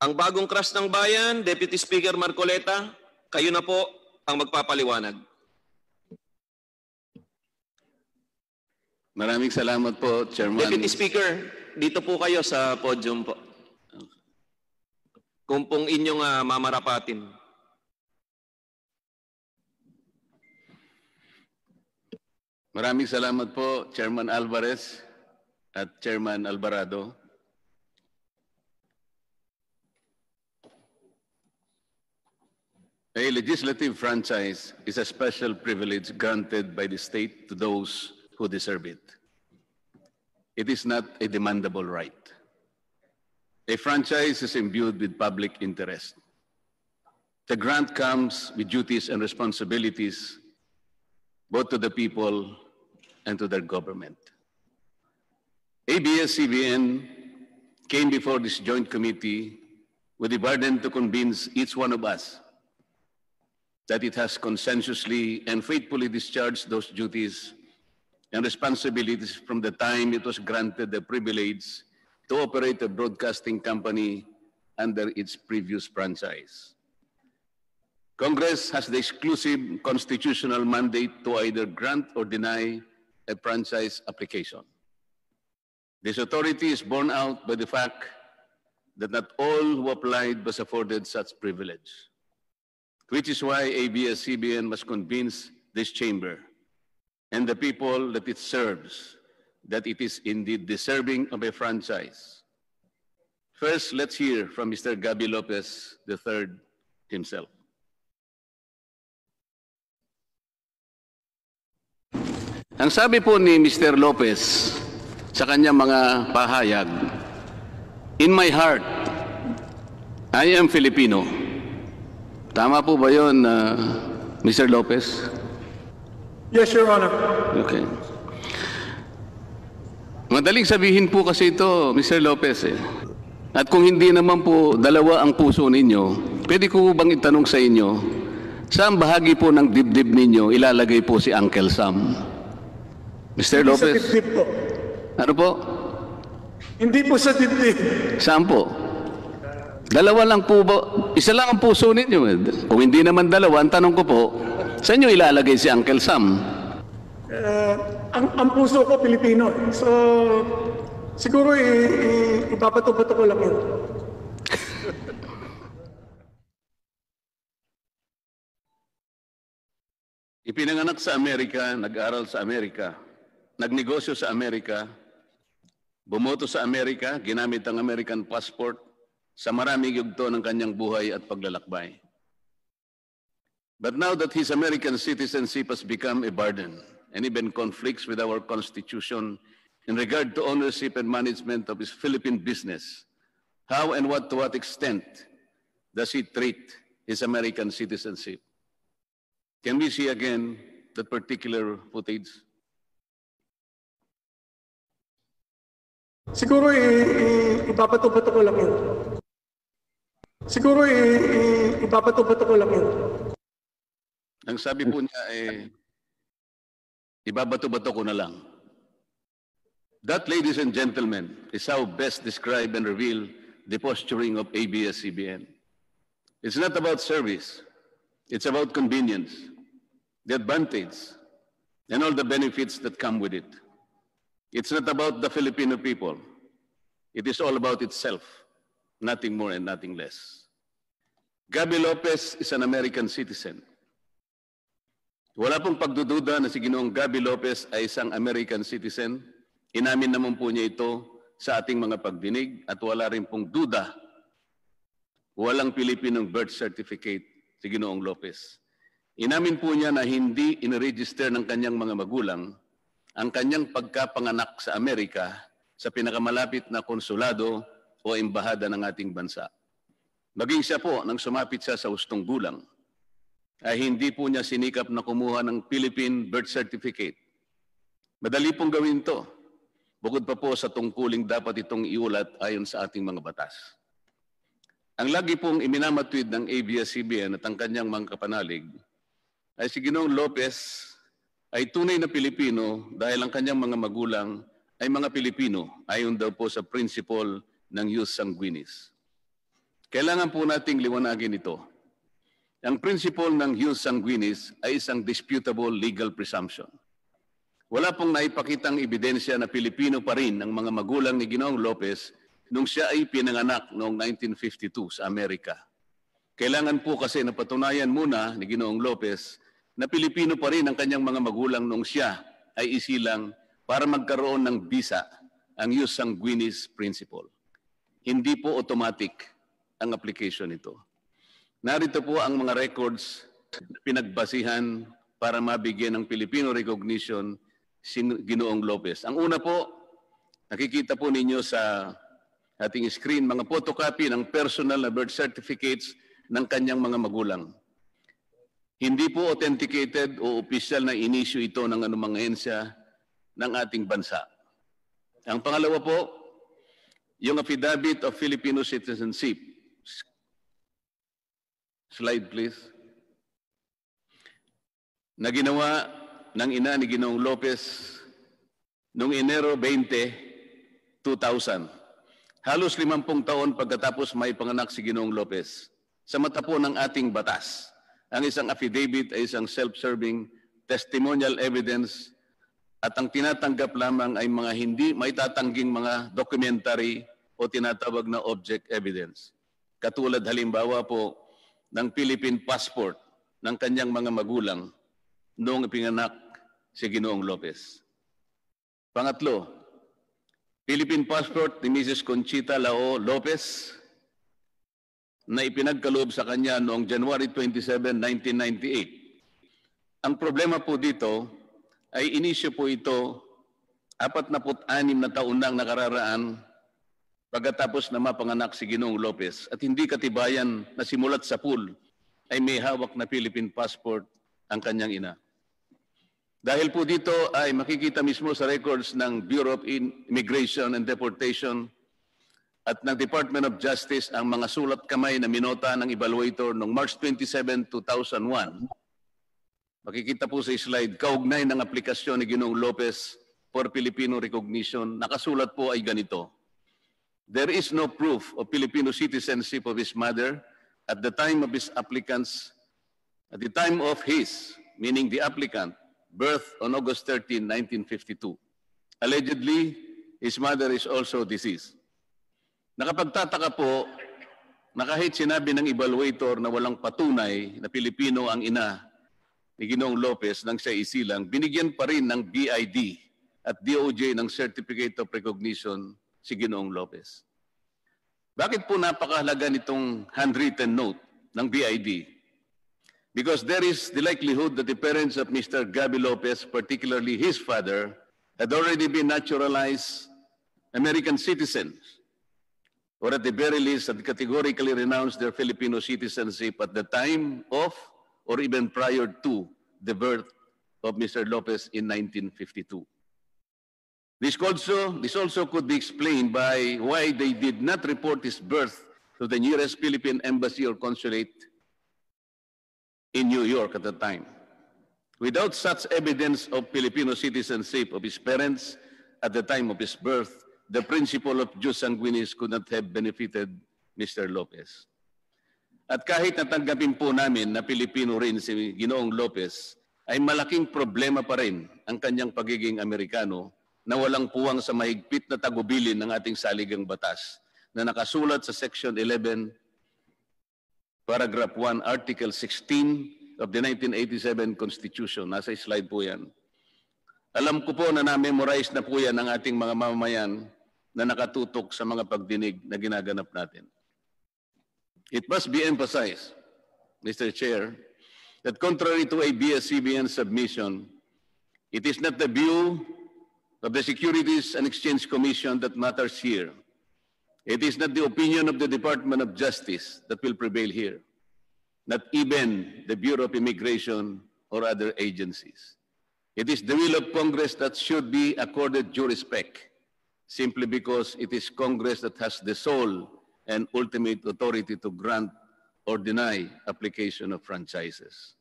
Ang bagong crush ng bayan, Deputy Speaker Marcoleta, kayo na po ang magpapaliwanag. Maraming salamat po, Chairman. Deputy Speaker, dito po kayo sa podium po. Kung pong inyong mamarapatin. Maraming salamat po, Chairman Alvarez at Chairman Alvarado. A legislative franchise is a special privilege granted by the state to those who deserve it. It is not a demandable right. A franchise is imbued with public interest. The grant comes with duties and responsibilities both to the people and to their government. ABS-CBN came before this joint committee with the burden to convince each one of us that it has consensuously and faithfully discharged those duties and responsibilities from the time it was granted the privilege to operate a broadcasting company under its previous franchise. Congress has the exclusive constitutional mandate to either grant or deny a franchise application. This authority is borne out by the fact that not all who applied was afforded such privilege, which is why ABS-CBN must convince this chamber and the people that it serves that it is indeed deserving of a franchise. First, let's hear from Mr. Gabby Lopez III himself. Ang sabi po ni Mr. Lopez sa kanyang mga pahayag, "In my heart, I am Filipino." Tama po ba yun, Mr. Lopez? Yes, Your Honor. Okay. Madaling sabihin po kasi ito, Mr. Lopez. At kung hindi naman po dalawa ang puso ninyo, pwede ko bang itanong sa inyo, saan bahagi po ng dibdib ninyo ilalagay po si Uncle Sam? Mr. Hindi Lopez? sa dibdib po. Ano po? Hindi po sa dibdib. Saan po? Dalawa lang po ba? Isa lang ang puso ninyo. Kung hindi naman dalawa, ang tanong ko po, saan nyo ilalagay si Uncle Sam? Ang puso ko, Pilipino. So, siguro ibabato-bato ko lang yun. Ipinanganak sa Amerika, nag-aral sa Amerika, nagnegosyo sa Amerika, bumoto sa Amerika, ginamit ang American passport sa maraming yugto ng kanyang buhay at paglalakbay. But now that his American citizenship has become a burden and even conflicts with our Constitution in regard to ownership and management of his Philippine business, how and to what extent does he treat his American citizenship? Can we see again that particular footage? Siguro ibabato-bato ko lang yun. Siguro ibabato-bato ko lang yun. Ang sabi po niya ibabato-bato ko na lang. That, ladies and gentlemen, is how best describe and reveal the posturing of ABS-CBN. It's not about service. It's about convenience, the advantage, and all the benefits that come with it. It's not about the Filipino people. It is all about itself, nothing more and nothing less. Gabby Lopez is an American citizen. Wala pong pagdududa na si Ginoong Gabby Lopez ay isang American citizen. Inamin naman po niya ito sa ating mga pagdinig at wala rin pong duda. Walang Pilipinong birth certificate si Ginoong Lopez. Inamin po niya na hindi iniregister ng kanyang mga magulang ang kanyang pagkapanganak sa Amerika sa pinakamalapit na konsulado o embahada ng ating bansa. Maging siya po nang sumapit siya sa hustong gulang, ay hindi po niya sinikap na kumuha ng Philippine birth certificate. Madali pong gawin to. Bukod pa po sa tungkuling dapat itong iulat ayon sa ating mga batas. Ang lagi pong iminamatwid ng ABS-CBN at ang kanyang mga kapanalig ay si Ginoong Lopez ay tunay na Pilipino dahil ang kanyang mga magulang ay mga Pilipino ayon daw po sa principle ng jus sanguinis. kailangan po nating liwanagin ito. Ang principle ng jus sanguinis ay isang disputable legal presumption. Wala pong naipakitang ebidensya na Pilipino pa rin ang mga magulang ni Ginoong Lopez nung siya ay pinanganak noong 1952 sa Amerika. Kailangan po kasi napatunayan muna ni Ginoong Lopez na Pilipino pa rin ang kanyang mga magulang nung siya ay isilang para magkaroon ng visa, ang jus sanguinis principle. Hindi po automatic ang application nito. Narito po ang mga records na pinagbasihan para mabigyan ng Filipino recognition si Ginoong Lopez. Ang una po, nakikita po ninyo sa ating screen, mga photocopy ng personal na birth certificates ng kanyang mga magulang. Hindi po authenticated o official na inisyu ito ng anumang ahensya ng ating bansa. Ang pangalawa po, yung affidavit of Filipino citizenship. Slide please. Na ginawa ng ina ni Ginoong Lopez noong Enero 20, 2000. Halos 50 taon pagkatapos may panganak si Ginoong Lopez. Sa mata po ng ating batas, ang isang affidavit ay isang self-serving testimonial evidence at ang tinatanggap lamang ay mga hindi maitatangging mga documentary o tinatawag na object evidence. Katulad halimbawa po ng Philippine passport ng kanyang mga magulang noong ipinganak si Ginoong Lopez. Pangatlo, Philippine passport ni Mrs. Conchita Lao Lopez na ipinagkaloob sa kanya noong January 27, 1998. Ang problema po dito ay inisyo po ito 46 na taon nang nakararaan pagkatapos na mapanganak si Ginoong Lopez at hindi katibayan na simulat sa pool ay may hawak na Philippine passport ang kanyang ina. Dahil po dito ay makikita mismo sa records ng Bureau of Immigration and Deportation at ng Department of Justice ang mga sulat kamay na minota ng evaluator noong March 27, 2001. Makikita po sa slide, kaugnay ng aplikasyon ni Ginoong Lopez for Filipino recognition, nakasulat po ay ganito. There is no proof of Filipino citizenship of his mother at the time of his applicant's, at the time of his, meaning the applicant, birth on August 13, 1952. Allegedly, his mother is also deceased. Nakapagtataka po na kahit sinabi ng evaluator na walang patunay na Pilipino ang ina ni Ginoong Lopez nang siya isilang, binigyan pa rin ng BID at DOJ ng Certificate of Recognition si Ginoong Lopez. Bakit po napakahalaga nitong handwritten note ng BID? Because there is the likelihood that the parents of Mr. Gabby Lopez, particularly his father, had already been naturalized American citizens, or at the very least had categorically renounced their Filipino citizenship at the time of or even prior to the birth of Mr. Lopez in 1952. This also could be explained by why they did not report his birth to the nearest Philippine embassy or consulate in New York at the time. Without such evidence of Filipino citizenship of his parents at the time of his birth, the principle of jus sanguinis could not have benefited Mr. Lopez. At kahit natanggapin po namin na Pilipino rin si Ginoong Lopez, ay malaking problema pa rin ang kanyang pagiging Amerikano na walang puwang sa mahigpit na tagubilin ng ating saligang batas na nakasulat sa Section 11, Paragraph 1, Article 16 of the 1987 Constitution. Nasa slide po yan. Alam ko po na na-memorize na po yan ng ating mga mamamayan na nakatutok sa mga pagdinig na ginaganap natin. It must be emphasized, Mr. Chair, that contrary to ABS-CBN submission, it is not the view of the Securities and Exchange Commission that matters here. It is not the opinion of the Department of Justice that will prevail here, not even the Bureau of Immigration or other agencies. It is the will of Congress that should be accorded due respect, simply because it is Congress that has the sole and ultimate authority to grant or deny application of franchises.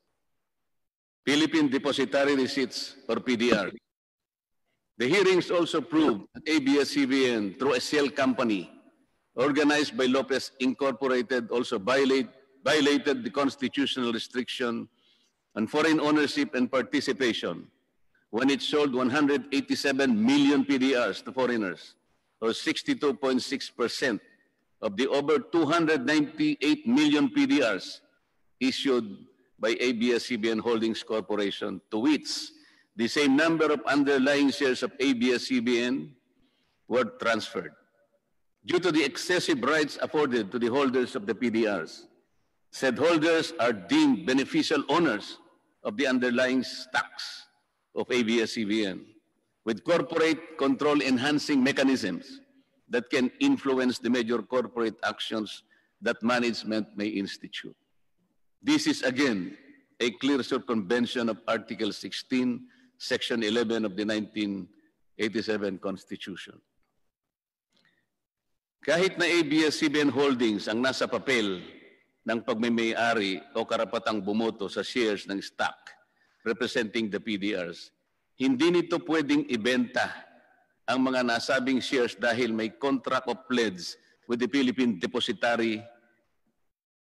Philippine Depositary Receipts or PDR. The hearings also proved that ABS-CBN, through a shell company, organized by Lopez Incorporated, also violated the constitutional restriction on foreign ownership and participation when it sold 187 million PDRs to foreigners, or 62.6% of the over 298 million PDRs issued by ABS-CBN Holdings Corporation, to which the same number of underlying shares of ABS-CBN were transferred. Due to the excessive rights afforded to the holders of the PDRs, said holders are deemed beneficial owners of the underlying stocks of ABS-CBN, with corporate control enhancing mechanisms that can influence the major corporate actions that management may institute. This is again a clear circumvention of Article 16, Section 11 of the 1987 Constitution. Kahit na ABS-CBN Holdings ang nasa papel ng pagmamay-ari o karapatang bumoto sa shares ng stock representing the PDRs, hindi nito pwedeng ibenta ang mga nasabing shares dahil may contract of pledge with the Philippine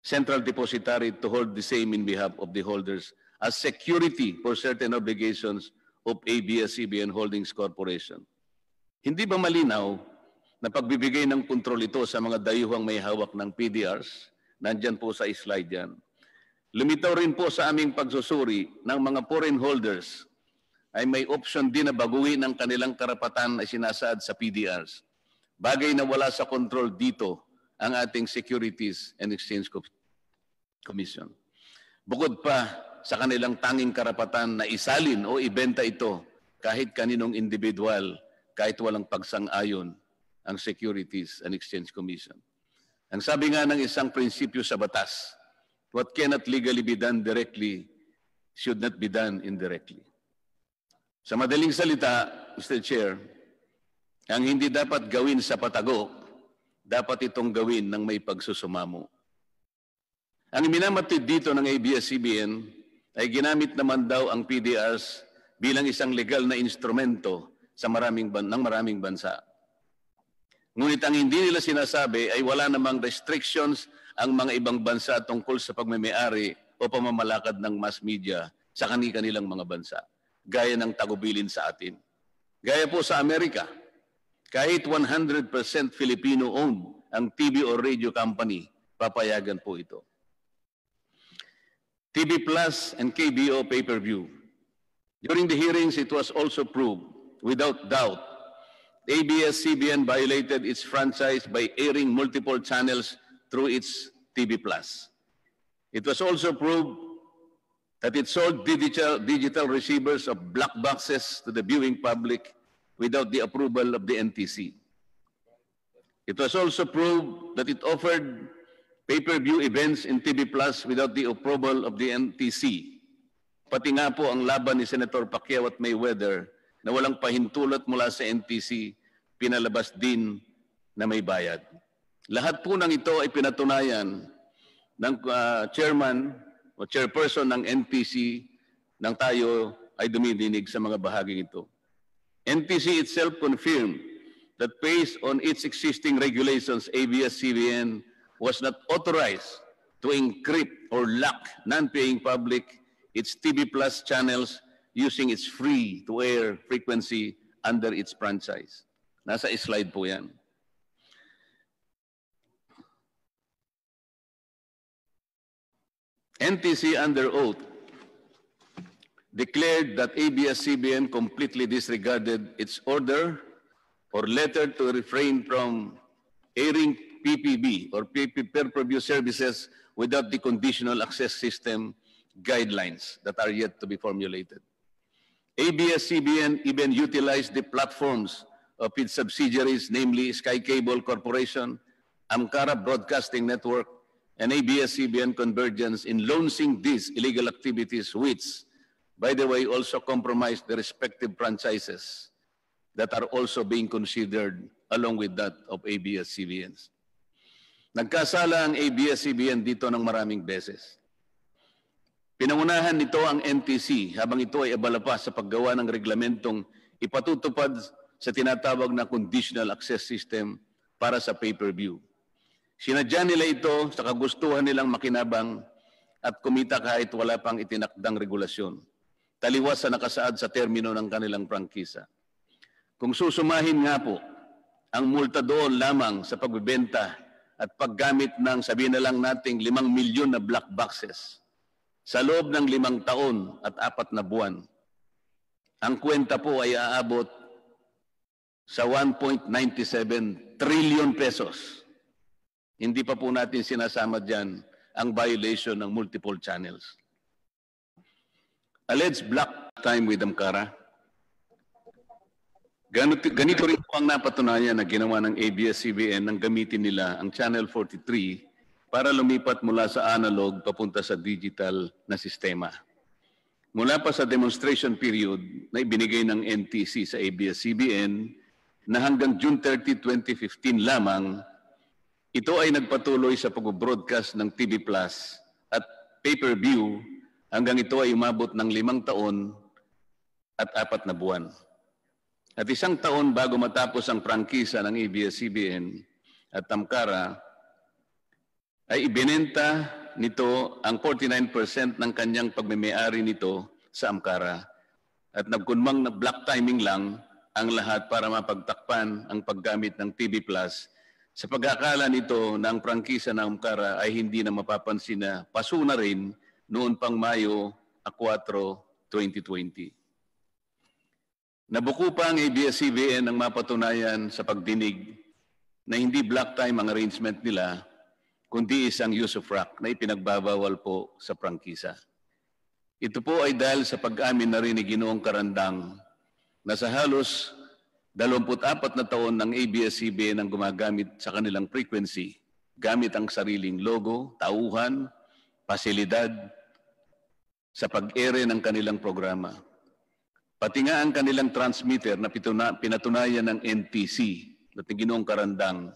Central Depository to hold the same in behalf of the holders as security for certain obligations of ABS-CBN Holdings Corporation. Hindi ba malinaw na pagbibigay ng kontrol ito sa mga dayuhang may hawak ng PDRs? Nandyan po sa slide yan. Lumitaw rin po sa aming pagsusuri ng mga foreign holders ay may option din na baguhin ang kanilang karapatan na sinasaad sa PDRs. Bagay na wala sa control dito ang ating Securities and Exchange Commission. Bukod pa sa kanilang tanging karapatan na isalin o ibenta ito kahit kaninong individual, kahit walang pagsang-ayon ang Securities and Exchange Commission. Ang sabi nga ng isang prinsipyo sa batas, what cannot legally be done directly should not be done indirectly. Sa madaling salita, Mr. Chair, ang hindi dapat gawin sa patago, dapat itong gawin ng may pagsusumamo. Ang minamatid dito ng ABS-CBN ay ginamit naman daw ang PDRs bilang isang legal na instrumento sa maraming bansa. Ngunit ang hindi nila sinasabi ay wala namang restrictions ang mga ibang bansa tungkol sa pagmamay-ari o pamamalakad ng mass media sa kanilang mga bansa, gaya ng tagubilin sa atin. Gaya po sa Amerika, kahit 100% Filipino-owned ang TV or radio company, papayagan po ito. TV Plus and KBO pay-per-view. During the hearings, it was also proved, without doubt, ABS-CBN violated its franchise by airing multiple channels through its TV Plus. It was also proved that it sold digital receivers of black boxes to the viewing public without the approval of the NTC. It was also proved that it offered pay-per-view events in TV Plus without the approval of the NTC. Pati nga po ang laban ni Senator Pacquiao at Mayweather na walang pahintulot mula sa NTC, pinalabas din na may bayad. Lahat po ng ito ay pinatunayan ng chairman o chairperson ng NTC nang tayo ay dumidinig sa mga bahaging ito. NTC itself confirmed that based on its existing regulations, ABS-CBN was not authorized to encrypt or lock non-paying public its TV Plus channels using its free-to-air frequency under its franchise. Nasa slide po yan. NTC under oath declared that ABS-CBN completely disregarded its order or letter to refrain from airing PPB or pay-per-view services without the conditional access system guidelines that are yet to be formulated. ABS-CBN even utilized the platforms of its subsidiaries, namely Sky Cable Corporation, Amcara Broadcasting Network, and ABS-CBN Convergence in launching these illegal activities, which, by the way, also compromised the respective franchises that are also being considered along with that of ABS-CBNs. Nagkasala ang ABS-CBN dito ng maraming beses. Pinangunahan nito ang NTC habang ito ay abala pa sa paggawa ng reglamentong ipatutupad sa tinatawag na conditional access system para sa pay-per-view. Sinadya nila ito sa kagustuhan nilang makinabang at kumita kahit wala pang itinakdang regulasyon, taliwas sa nakasaad sa termino ng kanilang prangkisa. Kung susumahin nga po ang multa doon lamang sa pagbebenta at paggamit ng, sabihin na lang nating 5 milyon na black boxes sa loob ng 5 taon at 4 na buwan, ang kwenta po ay aabot sa 1.97 trillion pesos. Hindi pa po natin sinasama dyan ang violation ng multiple channels. Alleged black time with Amcara. Ganito rin po ang napatunayan na ginawa ng ABS-CBN nang gamitin nila ang Channel 43 para lumipat mula sa analog papunta sa digital na sistema. Mula pa sa demonstration period na ibinigay ng NTC sa ABS-CBN na hanggang June 30, 2015 lamang, ito ay nagpatuloy sa pag-broadcast ng TV Plus at pay-per-view hanggang ito ay umabot ng 5 taon at 4 na buwan. At 1 taon bago matapos ang prangkisa ng ABS-CBN at Amcara, ay ibinenta nito ang 49% ng kanyang pagmemay-ari nito sa Amcara at nagkunmang na black timing lang ang lahat para mapagtakpan ang paggamit ng TV Plus sa pag-akala nito na ang prangkisa ng Amcara ay hindi na mapapansin na paso na rin noon pang Mayo 4, 2020. Nabuko pa ang ABS-CBN ng mapatunayan sa pagdinig na hindi black time ang arrangement nila, kundi isang use of rock na ipinagbabawal po sa prangkisa. Ito po ay dahil sa pag-amin na rin ni Ginoong Carandang na sa halos 24 na taon ng ABS-CBN ang gumagamit sa kanilang frequency gamit ang sariling logo, tauhan, pasilidad sa pag-ere ng kanilang programa. Pati nga ang kanilang transmitter na pinatunayan ng NTC at ni Ginoong Carandang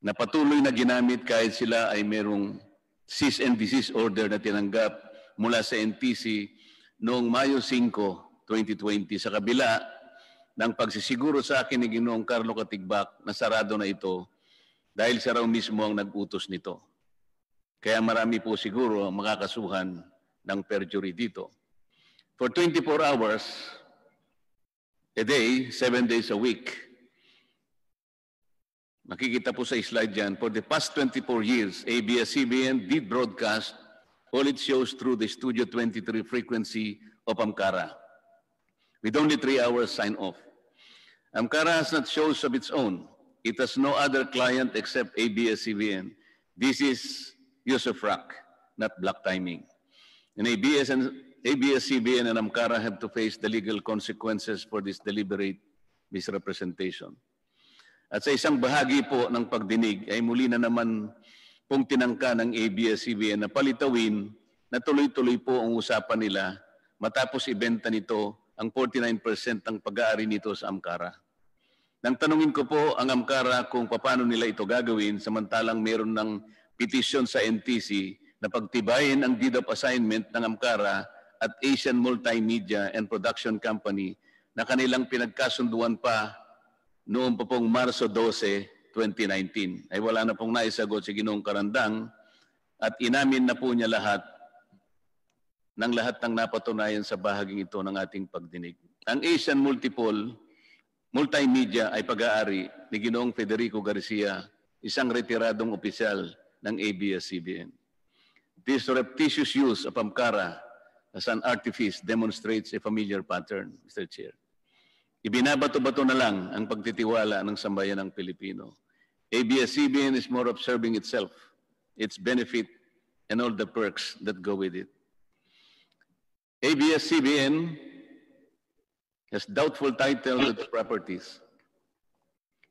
na patuloy na ginamit kahit sila ay merong cease and desist order na tinanggap mula sa NTC noong Mayo 5, 2020 sa kabila ng pagsisiguro sa akin ni Ginoong Carlo Katigbak na sarado na ito dahil siya raw mismo ang nag-utos nito. Kaya marami po siguro ang makakasuhan ng perjury dito. For 24 hours a day, 7 days a week, makikita po sa slide dyan, for the past 24 years, ABS-CBN did broadcast all its shows through the Studio 23 frequency of Amcara, with only 3 hours sign-off. Amcara has not shows of its own. It has no other client except ABS-CBN. This is use of rock, not black timing. And ABS-CBN and Amcara have to face the legal consequences for this deliberate misrepresentation. At sa isang bahagi po ng pagdinig ay muli na naman pong tinangka ng ABS-CBN na palitawin na tuloy-tuloy po ang usapan nila matapos ibenta nito ang 49% ng pag-aari nito sa Amcara. Nang tanungin ko po ang Amcara kung paano nila ito gagawin samantalang meron ng petisyon sa NTC na pagtibayin ang deed of assignment ng Amcara at Asian Multimedia and Production Company na kanilang pinagkasunduan pa noong pa pong Marso 12, 2019. Ay wala na pong naisagot si Ginoong Carandang at inamin na po niya lahat ng napatunayan sa bahaging ito ng ating pagdinig. Ang Asian Multimedia ay pag-aari ni Ginoong Federico Garcia, isang retiradong opisyal ng ABS-CBN. This surreptitious use of Amcara as an artifice demonstrates a familiar pattern, Mr. Chair. Ibinabato-bato na lang ang pagtitiwala ng sambayan ng Pilipino. ABS-CBN is more observing itself, its benefit, and all the perks that go with it. ABS-CBN has doubtful title to its properties.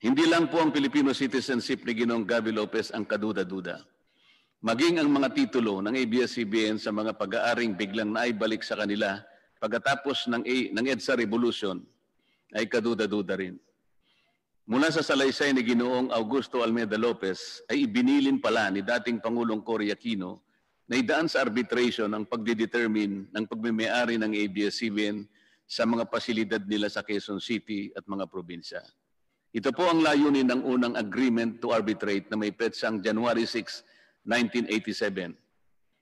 Hindi lang po ang Filipino citizenship ni Ginoong Gabby Lopez ang kaduda-duda. Maging ang mga titulo ng ABS-CBN sa mga pag-aaring biglang naibalik sa kanila pagkatapos ng EDSA Revolution ay kaduda-duda rin. Mula sa salaysay ni Ginoong Augusto Almeida Lopez ay ibinilin pala ni dating Pangulong Cory Aquino na idaan sa arbitration ang pagdidetermine ng pagmemay-ari ng ABS-CBN sa mga pasilidad nila sa Quezon City at mga probinsya. Ito po ang layunin ng unang agreement to arbitrate na may petsang January 6, 1987.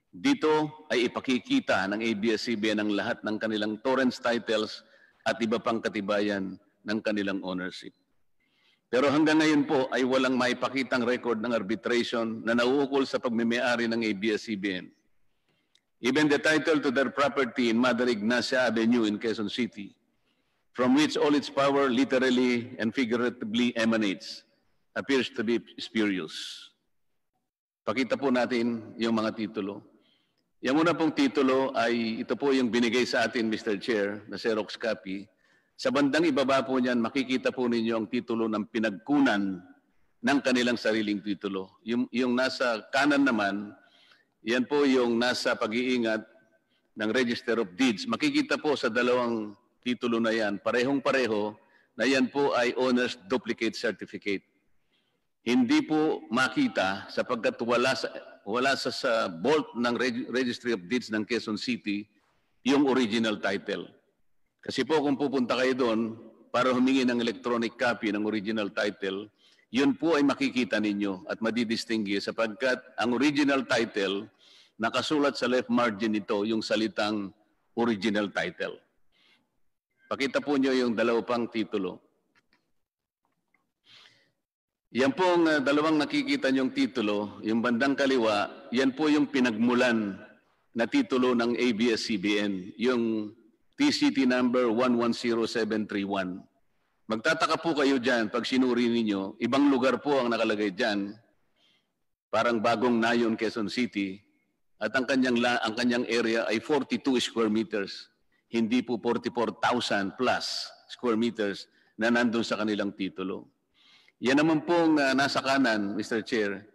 Dito ay ipakikita ng ABS-CBN ang lahat ng kanilang torrents titles at iba pang katibayan ng kanilang ownership. Pero hanggang ngayon po ay walang maipakitang record ng arbitration na nauukol sa pagmimiyari ng ABS-CBN. Even the title to their property in Mother Ignacia Avenue in Quezon City, from which all its power literally and figuratively emanates, appears to be spurious. Pakita po natin yung mga titulo. Yung una pong titulo ay ito po yung binigay sa atin, Mr. Chair, na Xerox copy. Sa bandang ibaba po niyan, makikita po ninyo ang titulo ng pinagkunan ng kanilang sariling titulo. Yung nasa kanan naman, yan po yung nasa pag-iingat ng Register of Deeds. Makikita po sa dalawang titulo na yan, parehong-pareho, na yan po ay owner's duplicate certificate. Hindi po makita sapagkat wala sa vault ng Registry of Deeds ng Quezon City yung original title. Kasi po kung pupunta kayo doon para humingi ng electronic copy ng original title, yun po ay makikita ninyo at madidistinguish sapagkat ang original title, nakasulat sa left margin nito yung salitang original title. Pakita po nyo yung dalawang titulo. Yan pong dalawang nakikita nyong titulo, yung bandang kaliwa, yan po yung pinagmulan na titulo ng ABS-CBN, yung TCT number 110731. Magtataka po kayo dyan pag sinuri ninyo, ibang lugar po ang nakalagay dyan, parang Bagong Nayon, Quezon City, at ang kanyang area ay 42 square meters. Hindi po 44,000 plus square meters na nandun sa kanilang titulo. Yan naman pong nasa kanan, Mr. Chair,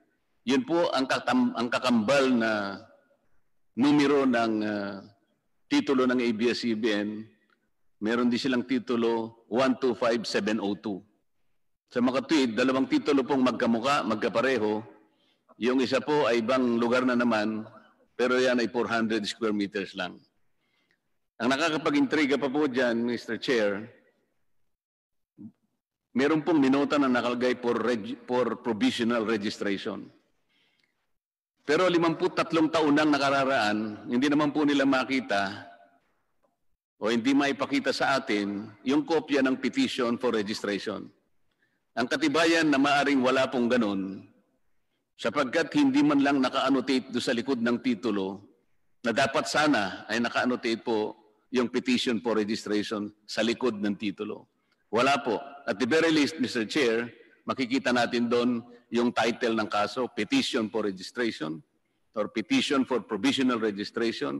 yun po ang kakambal na numero ng titulo ng ABS-CBN. Meron din silang titulo 125702. Sa makatwid, dalawang titulo pong magkamuka, magkapareho. Yung isa po ay ibang lugar na naman, pero yan ay 400 square meters lang. Ang nakakapag-intriga pa po dyan, Mr. Chair, meron pong minota na nakalagay for provisional registration. Pero 53 taon nang nakararaan, hindi naman po nila makita o hindi maipakita sa atin yung kopya ng petition for registration. Ang katibayan na maaring wala pong ganun, sapagkat hindi man lang naka-annotate do sa likod ng titulo na dapat sana ay naka-annotate po yung petition for registration sa likod ng titulo. Wala po. At the very least, Mr. Chair, makikita natin doon yung title ng kaso, Petition for Registration or Petition for Provisional Registration,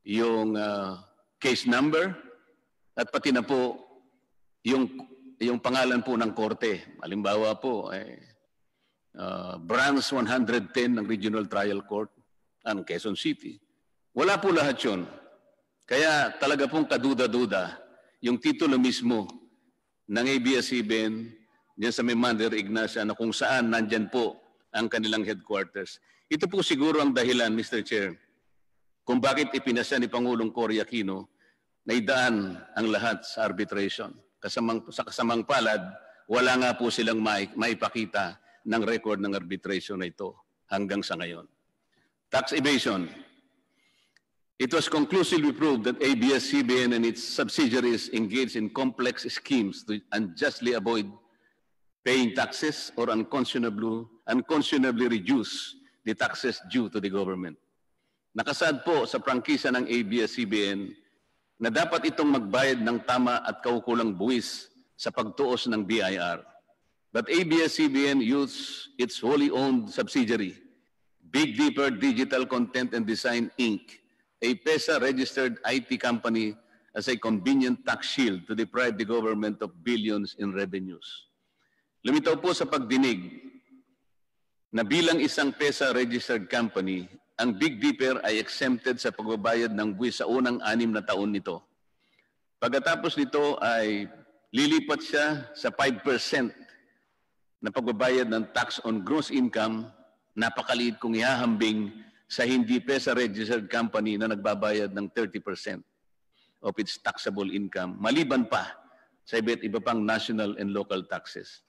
yung case number, at pati na po yung pangalan po ng korte. Halimbawa po, Branch 110 ng Regional Trial Court ng Quezon City. Wala po lahat yun. Kaya talaga pong kaduda-duda yung titulo mismo ng ABS-CBN diyan sa may Mother Ignacia na kung saan nandyan po ang kanilang headquarters. Ito po siguro ang dahilan, Mr. Chair, kung bakit ipinasya ni Pangulong Cory Aquino na idaan ang lahat sa arbitration. Sa kasamang palad, wala nga po silang maipakita ng record ng arbitration na ito hanggang sa ngayon. Tax evasion. It was conclusively proved that ABS-CBN and its subsidiaries engaged in complex schemes to unjustly avoid paying taxes or unconscionably reduce the taxes due to the government. Nakasad po sa prangkisa ng ABS-CBN na dapat itong magbayad ng tama at kaukulang buwis sa pagtuos ng BIR. But ABS-CBN used its wholly owned subsidiary, Big Dipper Digital Content and Design Inc., a PESA-registered IT company, as a convenient tax shield to deprive the government of billions in revenues. Lumitaw po sa pagdinig na bilang isang PESA-registered company, ang Big Dipper ay exempted sa pagbabayad ng buwis sa unang 6 na taon nito. Pagkatapos nito ay lilipat siya sa 5% na pagbabayad ng tax on gross income, napakaliit kung ihahambing sa hindi PESA-registered company na nagbabayad ng 30% of its taxable income, maliban pa sa iba't iba pang national and local taxes.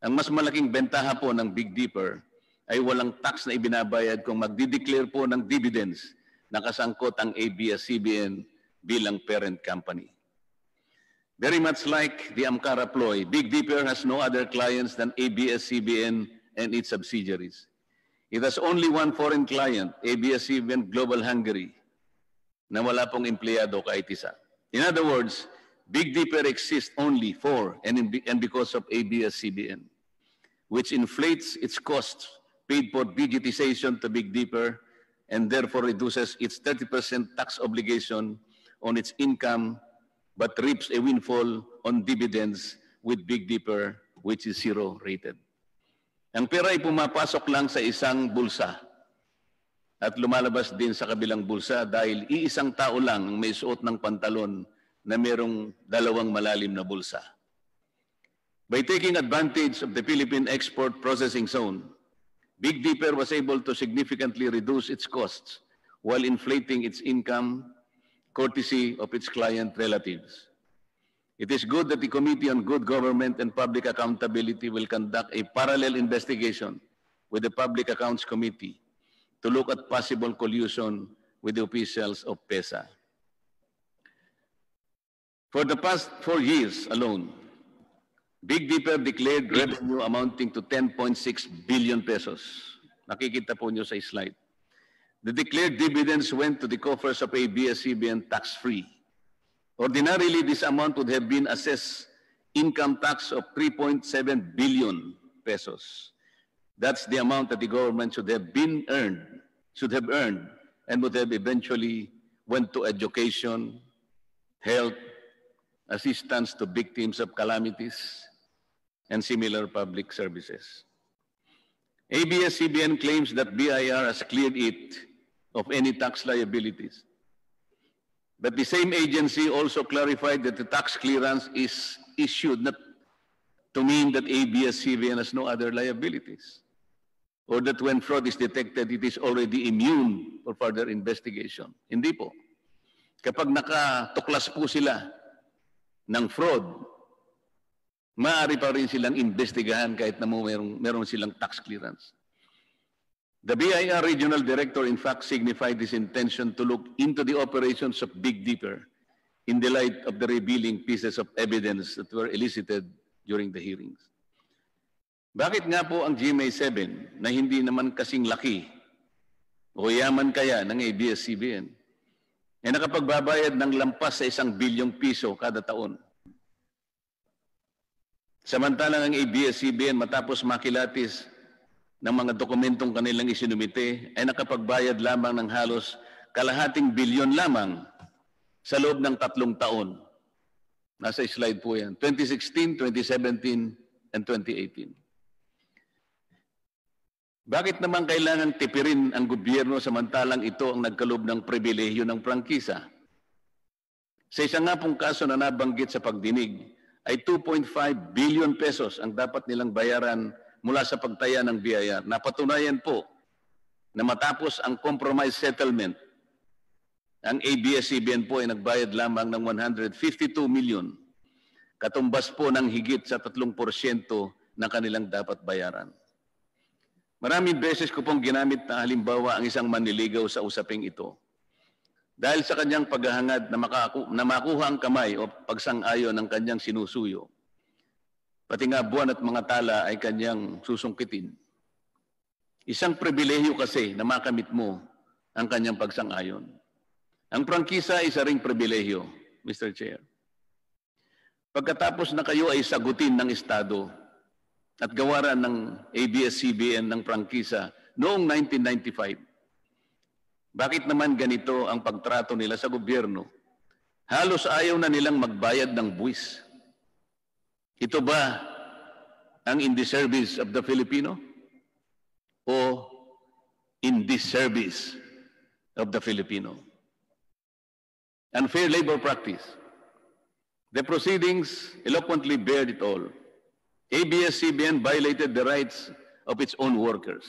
Ang mas malaking bentaha po ng Big Dipper ay walang tax na ibinabayad kung magdi-declare po ng dividends na kasangkot ang ABS-CBN bilang parent company. Very much like the Amcara ploy, Big Dipper has no other clients than ABS-CBN and its subsidiaries. It has only one foreign client, ABS-CBN Global Hungary, na wala pong empleyado kahit isa. In other words, Big Dipper exists only for and because of ABS-CBN, which inflates its costs paid for digitization to Big Dipper and therefore reduces its 30% tax obligation on its income but reaps a windfall on dividends with Big Dipper, which is zero rated. Ang pera ay pumapasok lang sa isang bulsa at lumalabas din sa kabilang bulsa dahil iisang tao lang ang may suot ng pantalon na merong dalawang malalim na bulsa. By taking advantage of the Philippine Export Processing Zone, Big Dipper was able to significantly reduce its costs while inflating its income courtesy of its client relatives. It is good that the Committee on Good Government and Public Accountability will conduct a parallel investigation with the Public Accounts Committee to look at possible collusion with the officials of PESA. For the past 4 years alone, Big Dipper declared revenue amounting to 10.6 billion pesos. Nakikita po nyo sa slide. The declared dividends went to the coffers of ABS-CBN tax-free. Ordinarily, this amount would have been assessed income tax of 3.7 billion pesos. That's the amount that the government should have earned, and would have eventually went to education, health, assistance to victims of calamities, and similar public services. ABS-CBN claims that BIR has cleared it of any tax liabilities. But the same agency also clarified that the tax clearance is issued not to mean that ABS-CBN has no other liabilities, or that when fraud is detected, it is already immune for further investigation. Hindi po. Kapag nakatuklas po sila ng fraud, maaari pa rin silang investigahan kahit na meron silang tax clearance. The BIR Regional Director, in fact, signified his intention to look into the operations of Big Dipper in the light of the revealing pieces of evidence that were elicited during the hearings. Bakit nga po ang GMA7 na hindi naman kasing laki o yaman kaya ng ABS-CBN ay nakapagbabayad ng lampas sa 1 bilyong piso kada taon? Samantalang ang ABS-CBN matapos makilatis ng mga dokumentong kanilang isinumite ay nakapagbayad lamang ng halos kalahating bilyon lamang sa loob ng 3 taon. Nasa slide po yan. 2016, 2017, and 2018. Bakit naman kailangan tipirin ang gobyerno samantalang ito ang nagkaloob ng pribilehyo ng prangkisa? Sa isa nga pong kaso na nabanggit sa pagdinig, ay 2.5 billion pesos ang dapat nilang bayaran mula sa pagtaya ng BIR. Napatunayan po na matapos ang compromise settlement, ang ABS-CBN po ay nagbayad lamang ng 152 million, katumbas po ng higit sa 3% ng kanilang dapat bayaran. Maraming beses ko pong ginamit na halimbawa ang isang manliligaw sa usaping ito. Dahil sa kanyang paghahangad na makuha ang kamay o pagsang-ayon ng kanyang sinusuyo, pati nga buwan at mga tala ay kanyang susungkitin. Isang pribilehyo kasi na makamit mo ang kanyang pagsang-ayon. Ang prangkisa ay isa ring pribilehyo, Mr. Chair. Pagkatapos na kayo ay sagutin ng Estado at gawaran ng ABS-CBN ng prangkisa noong 1995, bakit naman ganito ang pagtrato nila sa gobyerno? Halos ayaw na nilang magbayad ng buwis. Ito ba ang in the service of the Filipino o in this service of the Filipino? Unfair labor practice. The proceedings eloquently bear it all. ABS-CBN violated the rights of its own workers.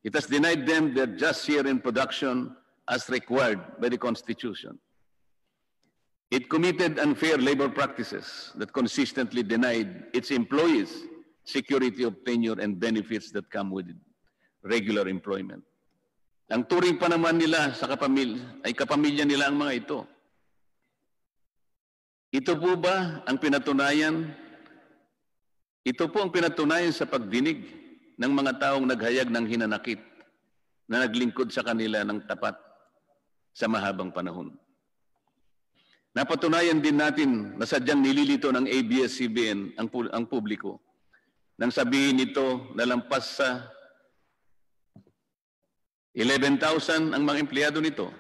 It has denied them their just share in production as required by the Constitution. It committed unfair labor practices that consistently denied its employees security of tenure, and benefits that come with regular employment. Ang turing pa naman nila sa kapamilya nila ang mga ito. Ito po ba ang pinatunayan? Ito po ang pinatunayan sa pagdinig ng mga taong naghayag ng hinanakit na naglingkod sa kanila ng tapat sa mahabang panahon. Napatunayan din natin na sadyang nililito ng ABS-CBN ang publiko nang sabihin nito na lampas sa 11,000 ang mga empleyado nito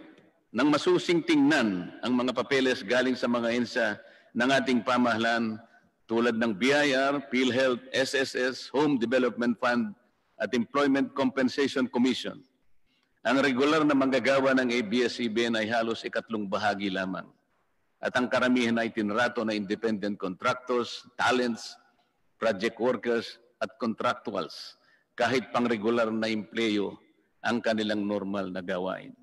nang masusing tingnan ang mga papeles galing sa mga ahensya ng ating pamahalaan tulad ng BIR, PhilHealth, SSS, Home Development Fund at Employment Compensation Commission. Ang regular na manggagawa ng ABS-CBN ay halos ikatlong bahagi lamang. At ang karamihan ay tinrato na independent contractors, talents, project workers at contractuals kahit pang regular na empleyo ang kanilang normal na gawain.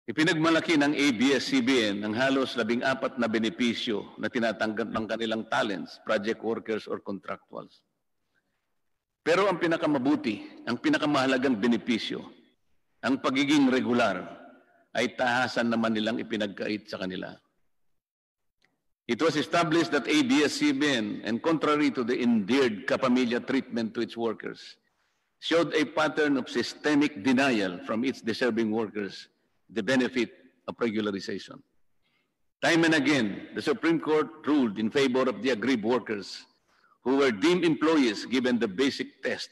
Ipinagmalaki ng ABS-CBN ang halos 14 na benepisyo na tinatanggap ng kanilang talents, project workers, or contractuals. Pero ang pinakamabuti, ang pinakamahalagang benepisyo, ang pagiging regular, ay tahasan naman nilang ipinagkait sa kanila. It was established that ABS-CBN, and contrary to the endeared kapamilya treatment to its workers, showed a pattern of systemic denial from its deserving workers the benefit of regularization. Time and again, the Supreme Court ruled in favor of the aggrieved workers who were deemed employees given the basic test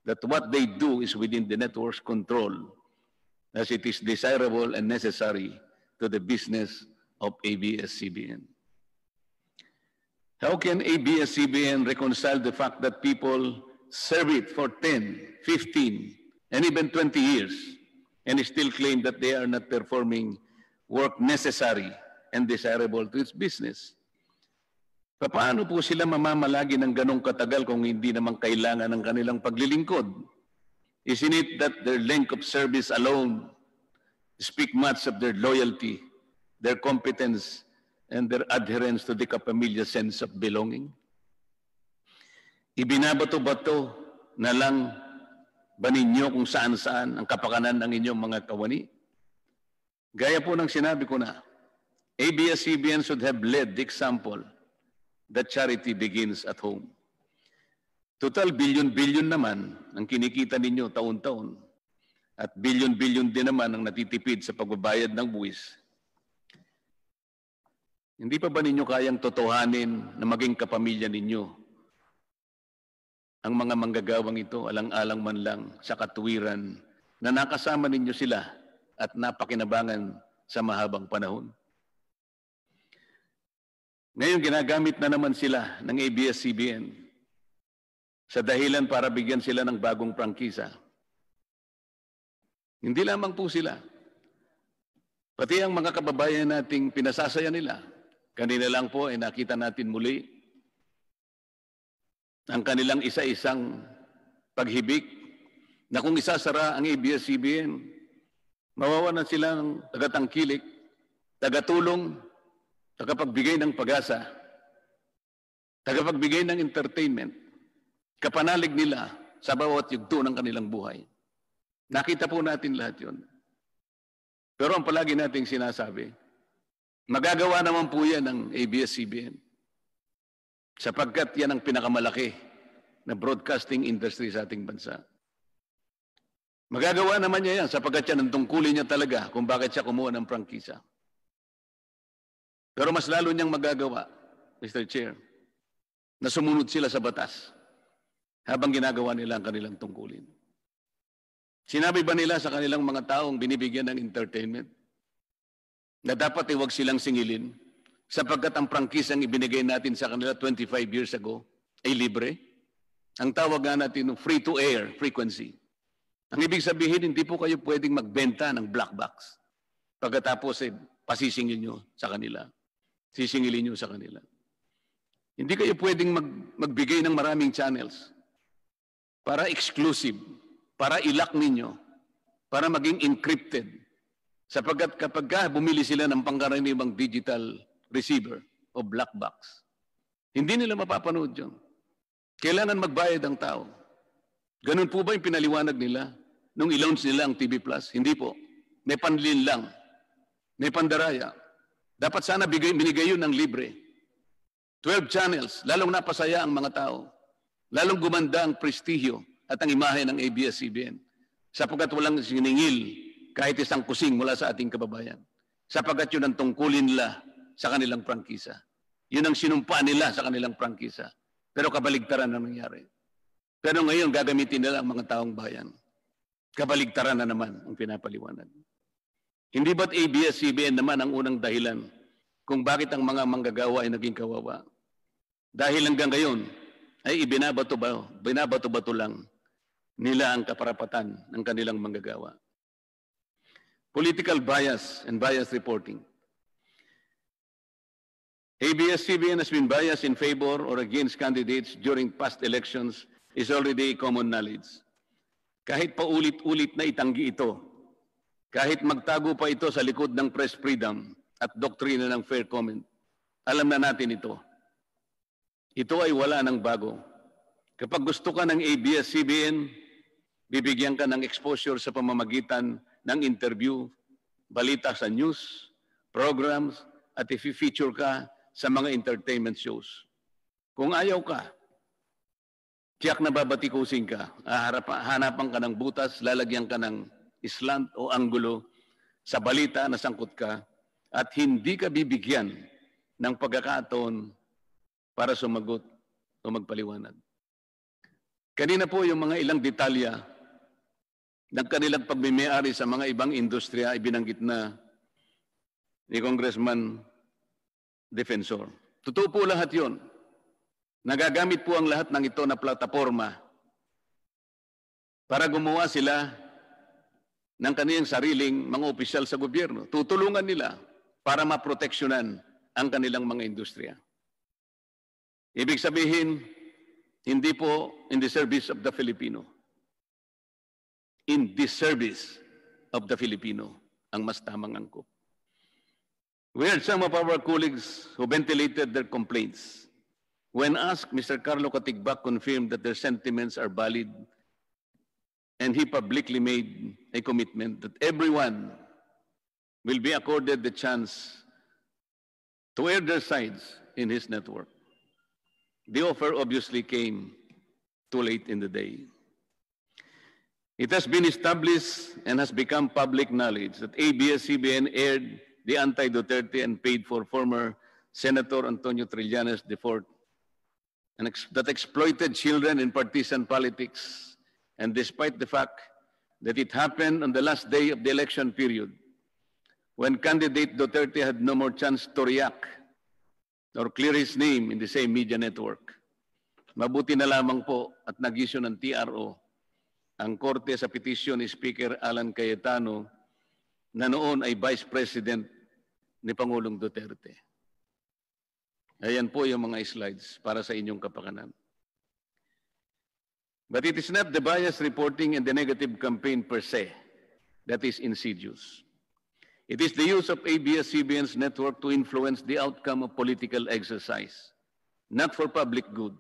that what they do is within the network's control as it is desirable and necessary to the business of ABS-CBN. How can ABS-CBN reconcile the fact that people serve it for 10, 15, and even 20 years and still claim that they are not performing work necessary and desirable to its business? Paano po sila mamamalagi ng ganong katagal kung hindi naman kailangan ng kanilang paglilingkod? Isn't it that their length of service alone speak much of their loyalty, their competence, and their adherence to the kapamilya sense of belonging? Ibinabato-bato na lang ba ninyo kung saan-saan ang kapakanan ng inyong mga kawani? Gaya po ng sinabi ko na, ABS-CBN should have led the example that charity begins at home. Total bilyon-bilyon naman ang kinikita ninyo taon-taon at bilyon-bilyon din naman ang natitipid sa pagbabayad ng buwis. Hindi pa ba ninyo kayang totohanin na maging kapamilya ninyo ang mga manggagawang ito alang-alang man lang sa katuwiran na nakasama ninyo sila at napakinabangan sa mahabang panahon? Ngayon, ginagamit na naman sila ng ABS-CBN sa dahilan para bigyan sila ng bagong prangkisa. Hindi lamang po sila. Pati ang mga kababayan nating pinasasaya nila. Kanina lang po ay nakita natin muli ang kanilang isa-isang paghibik na kung isasara ang ABS-CBN, mawawalan sila ng tagatangkilik, tagatulong, tagapagbigay ng pag-asa, tagapagbigay ng entertainment, kapanalig nila sa bawat yugto ng kanilang buhay. Nakita po natin lahat yun. Pero ang palagi nating sinasabi, magagawa naman po yan ng ABS-CBN sapagkat yan ang pinakamalaki na broadcasting industry sa ating bansa. Magagawa naman niya yan sapagkat yan ang tungkulin niya talaga kung bakit siya kumuha ng prangkisa. Pero mas lalo niyang magagawa, Mr. Chair, na sumunod sila sa batas habang ginagawa nila ang kanilang tungkulin. Sinabi ba nila sa kanilang mga taong binibigyan ng entertainment na dapat huwag silang singilin sapagkat ang prangkisang ibinigay natin sa kanila 25 years ago ay libre? Ang tawag nga natin free-to-air frequency. Ang ibig sabihin, hindi po kayo pwedeng magbenta ng black box pagkatapos pasisingilin nyo sa kanila. Sisingilin nyo sa kanila. Hindi kayo pwedeng magbigay ng maraming channels para exclusive, para ilak ninyo, para maging encrypted. Sapagkat kapag bumili sila ng pangkaraniwang digital receiver o black box, hindi nila mapapanood yun. Kailangan magbayad ang tao. Ganun po ba yung pinaliwanag nila nung i-launch nila ang TV Plus? Hindi po. May panlin lang. May pandaraya. Dapat sana binigay yun ng libre. 12 channels, lalong napasaya ang mga tao. Lalong gumanda ang prestihyo at ang imahe ng ABS-CBN. Sapagkat walang siningil kahit isang kusing mula sa ating kababayan. Sapagkat yun ang tungkulin nila sa kanilang prangkisa. Yun ang sinumpa nila sa kanilang prangkisa. Pero kabaligtaran ang nangyari. Pero ngayon, gagamitin nila ang mga taong bayan. Kabaligtaran na naman ang pinapaliwanag. Hindi ba't ABS-CBN naman ang unang dahilan kung bakit ang mga manggagawa ay naging kawawa? Dahil hanggang ngayon, ay binabato-bato lang nila ang kaparapatan ng kanilang manggagawa. Political bias and bias reporting. ABS-CBN has been biased in favor or against candidates during past elections is already common knowledge. Kahit pa ulit-ulit na itanggi ito, kahit magtago pa ito sa likod ng press freedom at doktrina ng fair comment, alam na natin ito. Ito ay wala ng bago. Kapag gusto ka ng ABS-CBN, bibigyan ka ng exposure sa pamamagitan ng interview, balita sa news, programs, at i-feature ka sa mga entertainment shows. Kung ayaw ka, tiyak na babatikusin ka, hanapan ka ng butas, lalagyan ka ng slant o anggulo sa balita na sangkot ka, at hindi ka bibigyan ng pagkakataon para sumagot o magpaliwanag. Kanina po yung mga ilang detalya ng kanilang pagmimayari sa mga ibang industriya ay binanggit na ni Congressman Defensor. Totoo po lahat yon. Nagagamit po ang lahat ng ito na plataforma para gumawa sila ng kanilang sariling mga opisyal sa gobyerno. Tutulungan nila para maproteksyonan ang kanilang mga industriya. Ibig sabihin, hindi po in the service of the Filipino. In the service of the Filipino ang mas tamang angkop. We heard some of our colleagues who ventilated their complaints. When asked, Mr. Carlo Katigbak confirmed that their sentiments are valid, and he publicly made a commitment that everyone will be accorded the chance to air their sides in his network. The offer obviously came too late in the day. It has been established and has become public knowledge that ABS-CBN aired the anti-Duterte and paid for former Senator Antonio Trillanes IV, and that exploited children in partisan politics. And despite the fact that it happened on the last day of the election period, when candidate Duterte had no more chance to react or clear his name in the same media network. Mabuti na lamang po at nag-issue ng TRO ang korte sa petisyon ni Speaker Alan Cayetano na noon ay Vice President ni Pangulong Duterte. Ayan po yung mga slides para sa inyong kapakanan. But it is not the bias reporting and the negative campaign per se that is insidious. It is the use of ABS-CBN's network to influence the outcome of political exercise, not for public good,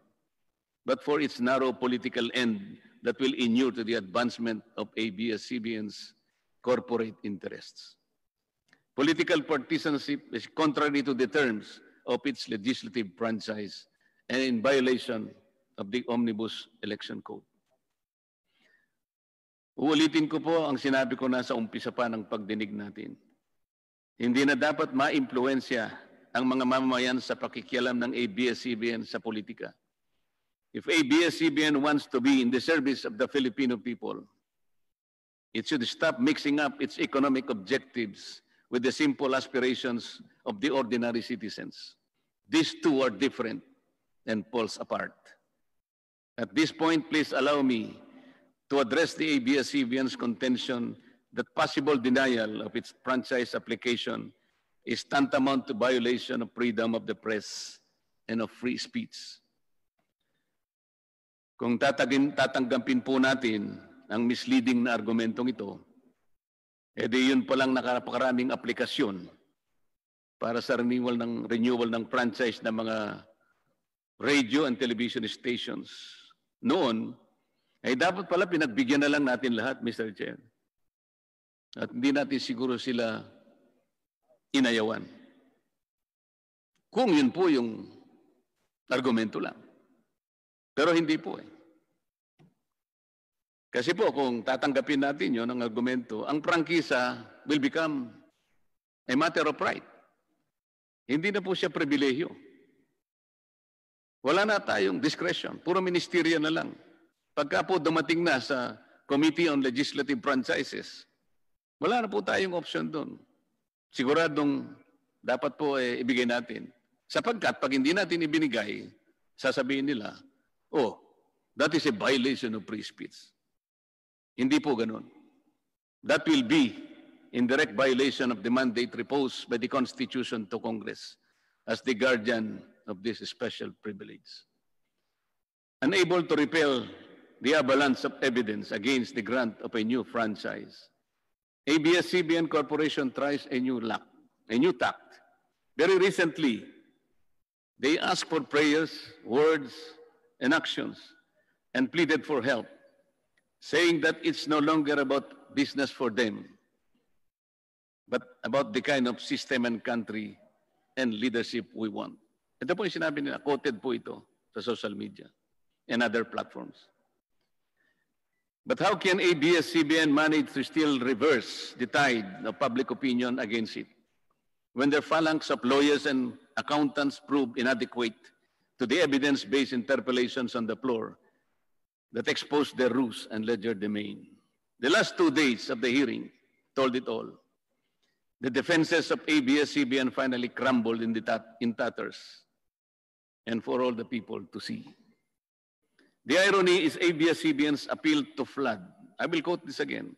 but for its narrow political end that will inure to the advancement of ABS-CBN's corporate interests. Political partisanship is contrary to the terms of its legislative franchise and in violation of the Omnibus Election Code. Uulitin ko po ang sinabi ko na sa umpisa pa ng pagdinig natin. Hindi na dapat maimpluwensya ang mga mamamayan sa pakikialam ng ABS-CBN sa politika. If ABS-CBN wants to be in the service of the Filipino people, it should stop mixing up its economic objectives with the simple aspirations of the ordinary citizens. These two are different and poles apart. At this point, please allow me to address the ABS-CBN's contention that possible denial of its franchise application is tantamount to violation of freedom of the press and of free speech. Kung tatanggapin po natin ang misleading na argumentong ito, edi yun palang nakapakaraming aplikasyon para sa renewal ng franchise ng mga radio and television stations noon, ay dapat pala pinagbigyan na lang natin lahat, Mr. Chair. At hindi natin siguro sila inayawan. Kung yun po yung argumento lang. Pero hindi po eh. Kasi po kung tatanggapin natin yun ang argumento, ang prangkisa will become a matter of right. Hindi na po siya pribilehyo. Wala na tayong discretion. Puro ministerya na lang. Pagka po dumating na sa Committee on Legislative Franchises, wala na po tayong option doon. Siguradong dapat po ibigay natin. Sapagkat pag hindi natin ibinigay, sasabihin nila, oh, that is a violation of free speech. Hindi po ganun. That will be in direct violation of the mandate reposed by the Constitution to Congress as the guardian of this special privilege. Unable to repel the avalanche of evidence against the grant of a new franchise, ABS-CBN Corporation tries a new tact. Very recently, they asked for prayers, words, and actions, and pleaded for help, saying that it's no longer about business for them, but about the kind of system and country and leadership we want. Ito po yung sinabi nila, quoted po ito sa social media and other platforms. But how can ABS-CBN manage to still reverse the tide of public opinion against it when their phalanx of lawyers and accountants prove inadequate to the evidence-based interpellations on the floor that exposed their ruse and legerdemain? The last 2 days of the hearing told it all. The defenses of ABS-CBN finally crumbled in tatters, and for all the people to see. The irony is ABS-CBN's appeal to flood, I will quote this again,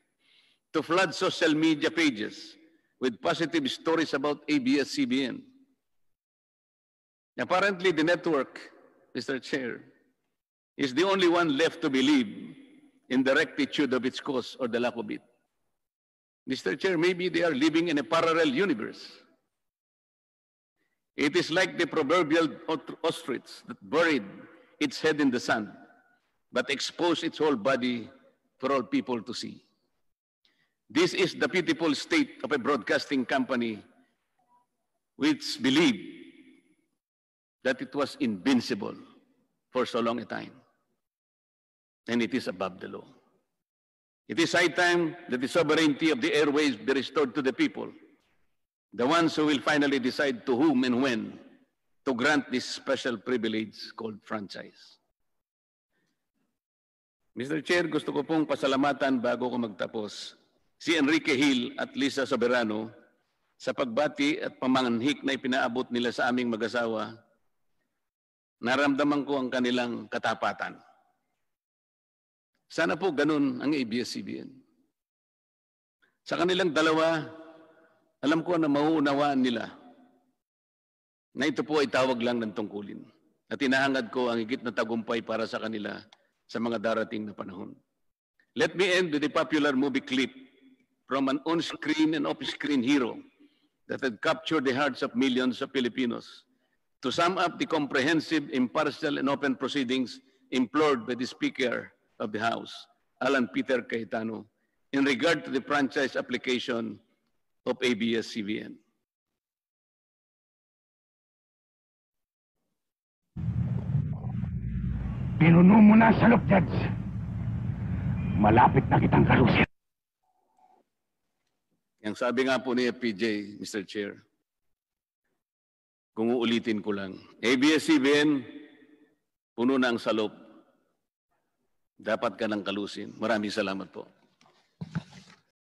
to flood social media pages with positive stories about ABS-CBN. Apparently, the network, Mr. Chair, is the only one left to believe in the rectitude of its cause or the lack of it. Mr. Chair, maybe they are living in a parallel universe. It is like the proverbial ostrich that buried its head in the sand, but exposed its whole body for all people to see. This is the pitiful state of a broadcasting company which believed that it was invincible for so long a time, and it is above the law. It is high time that the sovereignty of the airways be restored to the people, the ones who will finally decide to whom and when to grant this special privilege called franchise. Mr. Chair, gusto ko pong pasalamatan bago ko magtapos si Enrique Hill at Lisa Soberano sa pagbati at pamanghik na ipinaabot nila sa aming mag-asawa. Naramdaman ko ang kanilang katapatan. Sana po ganun ang ABS-CBN. Sa kanilang dalawa, alam ko na mauunawaan nila na ito po ay tawag lang ng tungkulin. At hinahangad ko ang higit na tagumpay para sa kanila sa mga darating na panahon. Let me end with a popular movie clip from an on-screen and off-screen hero that had captured the hearts of millions of Filipinos to sum up the comprehensive, impartial, and open proceedings implored by the Speaker of the House, Alan Peter Cayetano, in regard to the franchise application of ABS-CBN. Pinuno mo na sa salop, Judge. Malapit na kitang kalusin. Yang sabi nga po ni FPJ, Mr. Chair, kung uulitin ko lang, ABS-CBN, puno na ang salop. Dapat ka ng kalusin. Maraming salamat po.